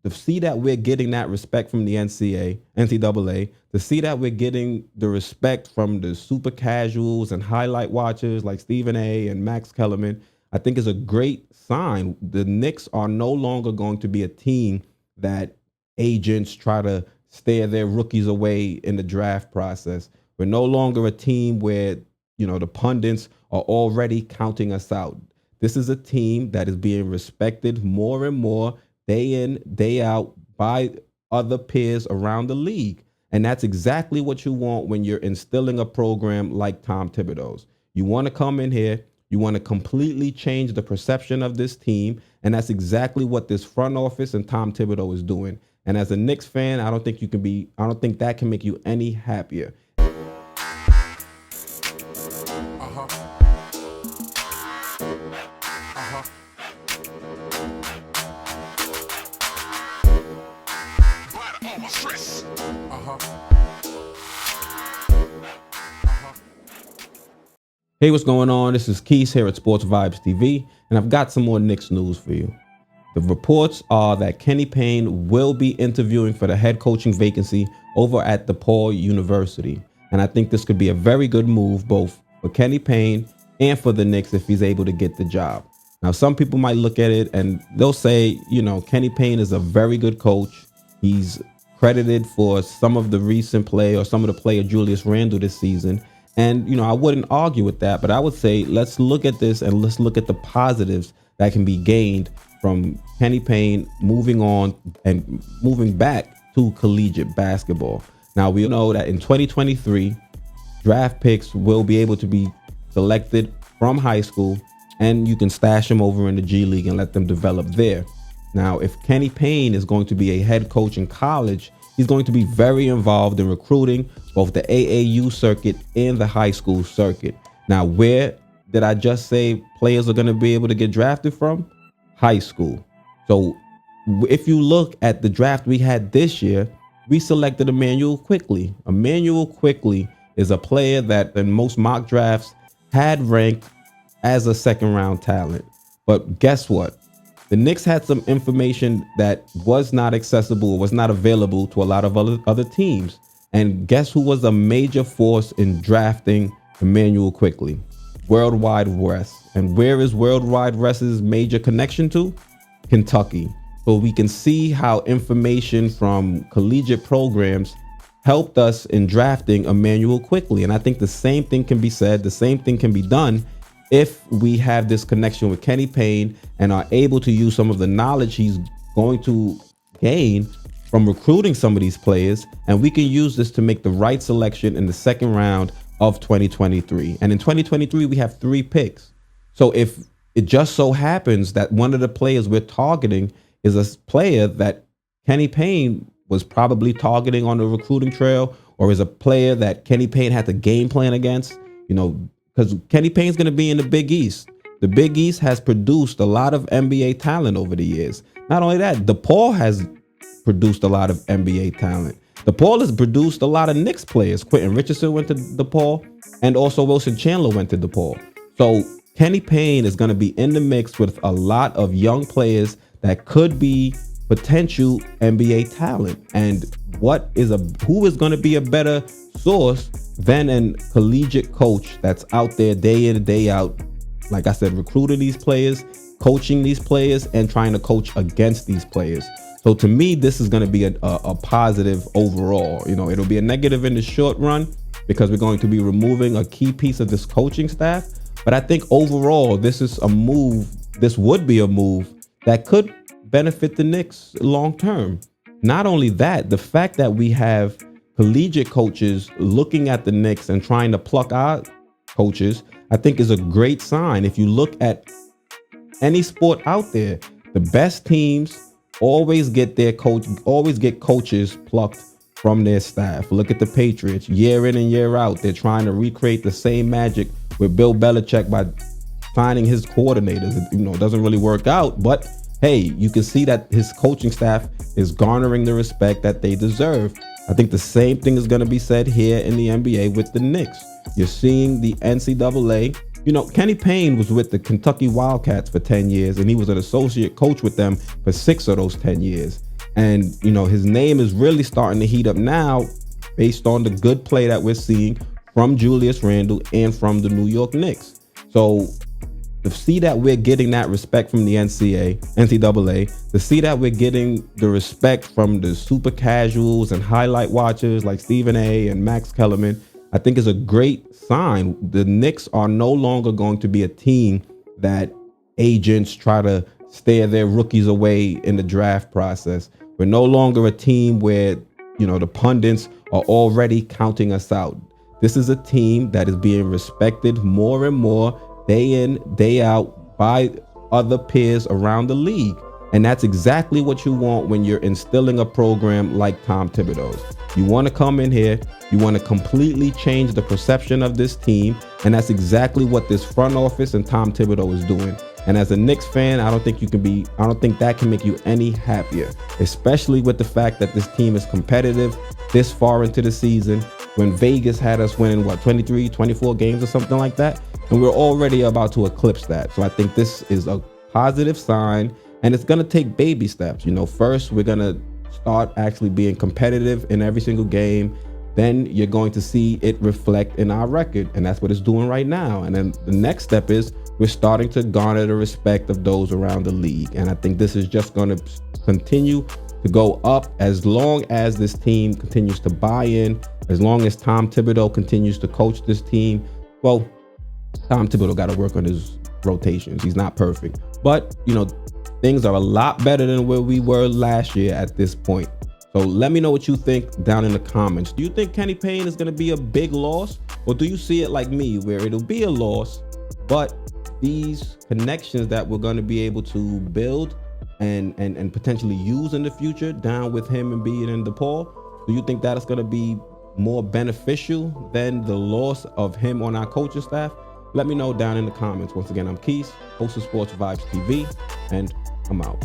to see that we're getting that respect from the NCAA, to see that we're getting the respect from the super casuals and highlight watchers like Stephen A. and Max Kellerman, I think is a great sign. The Knicks are no longer going to be a team that agents try to steer their rookies away in the draft process. We're no longer a team where, the pundits are already counting us out. This is a team that is being respected more and more day in, day out by other peers around the league. And that's exactly what you want when you're instilling a program like Tom Thibodeau's. You want to come in here, you want to completely change the perception of this team, and that's exactly what this front office and Tom Thibodeau is doing. And as a Knicks fan, I don't think that can make you any happier. Hey, what's going on? This is Quis here at Sports Vibes TV, and I've got some more Knicks news for you. The reports are that Kenny Payne will be interviewing for the head coaching vacancy over at DePaul University. And I think this could be a very good move both for Kenny Payne and for the Knicks if he's able to get the job. Now, some people might look at it and they'll say, Kenny Payne is a very good coach. He's credited for some of the recent play or some of the play of Julius Randle this season. And, I wouldn't argue with that, but I would say let's look at this and let's look at the positives that can be gained from Kenny Payne moving on and moving back to collegiate basketball. Now, we know that in 2023, draft picks will be able to be selected from high school, and you can stash them over in the G League and let them develop there. Now, if Kenny Payne is going to be a head coach in college, he's going to be very involved in recruiting both the AAU circuit and the high school circuit. Now, where did I just say players are going to be able to get drafted from? High school. So if you look at the draft we had this year, we selected Immanuel Quickley. Immanuel Quickley is a player that in most mock drafts had ranked as a second round talent. But guess what? The Knicks had some information that was not accessible, was not available to a lot of other teams. And guess who was a major force in drafting Immanuel Quickley? Worldwide West. And where is Worldwide West's major connection to? Kentucky. So we can see how information from collegiate programs helped us in drafting Immanuel Quickley. And I think the same thing can be said, the same thing can be done if we have this connection with Kenny Payne and are able to use some of the knowledge he's going to gain from recruiting some of these players, and we can use this to make the right selection in the second round of 2023. And in 2023, we have 3 picks. So if it just so happens that one of the players we're targeting is a player that Kenny Payne was probably targeting on the recruiting trail, or is a player that Kenny Payne had to game plan against, because Kenny Payne's going to be in the Big East. The Big East has produced a lot of NBA talent over the years. Not only that, DePaul has produced a lot of NBA talent. DePaul has produced a lot of Knicks players. Quentin Richardson went to DePaul, and also Wilson Chandler went to DePaul. So Kenny Payne is going to be in the mix with a lot of young players that could be potential NBA talent. And who is going to be a better source than a collegiate coach that's out there day in and day out, like I said, recruiting these players, coaching these players, and trying to coach against these players. So to me, this is going to be a positive overall. It'll be a negative in the short run because we're going to be removing a key piece of this coaching staff. But I think overall, this would be a move that could benefit the Knicks long term. Not only that, the fact that we have collegiate coaches looking at the Knicks and trying to pluck our coaches, I think is a great sign. If you look at any sport out there, the best teams always get coaches plucked from their staff. Look at the Patriots. Year in and year out, they're trying to recreate the same magic with Bill Belichick by finding his coordinators. It doesn't really work out, but hey, you can see that his coaching staff is garnering the respect that they deserve. I think the same thing is going to be said here in the NBA with the Knicks. You're seeing the NCAA. Kenny Payne was with the Kentucky Wildcats for 10 years, and he was an associate coach with them for 6 of those 10 years. And, you know, his name is really starting to heat up now based on the good play that we're seeing from Julius Randle and from the New York Knicks. So to see that we're getting that respect from the NCAA, to see that we're getting the respect from the super casuals and highlight watchers like Stephen A and Max Kellerman, I think is a great sign. The Knicks are no longer going to be a team that agents try to steer their rookies away in the draft process. We're no longer a team where, you know, the pundits are already counting us out. This is a team that is being respected more and more day in, day out by other peers around the league. And that's exactly what you want when you're instilling a program like Tom Thibodeau's. You want to come in here, you want to completely change the perception of this team. And that's exactly what this front office and Tom Thibodeau is doing. And as a Knicks fan, I don't think that can make you any happier, especially with the fact that this team is competitive this far into the season, when Vegas had us winning, 23, 24 games or something like that. And we're already about to eclipse that. So I think this is a positive sign, and it's going to take baby steps. You know, first, we're going to start actually being competitive in every single game. Then you're going to see it reflect in our record. And that's what it's doing right now. And then the next step is we're starting to garner the respect of those around the league. And I think this is just going to continue to go up as long as this team continues to buy in, as long as Tom Thibodeau continues to coach this team. Well, Tom Thibodeau got to work on his rotations. He's not perfect, but, you know, things are a lot better than where we were last year at this point. So let me know what you think down in the comments. Do you think Kenny Payne is going to be a big loss, or do you see it like me, where it'll be a loss, but these connections that we're going to be able to build and potentially use in the future down with him and being in DePaul, do you think that is going to be more beneficial than the loss of him on our coaching staff? Let me know down in the comments. Once again, I'm Quis, host of Sports Vibes TV, and I'm out.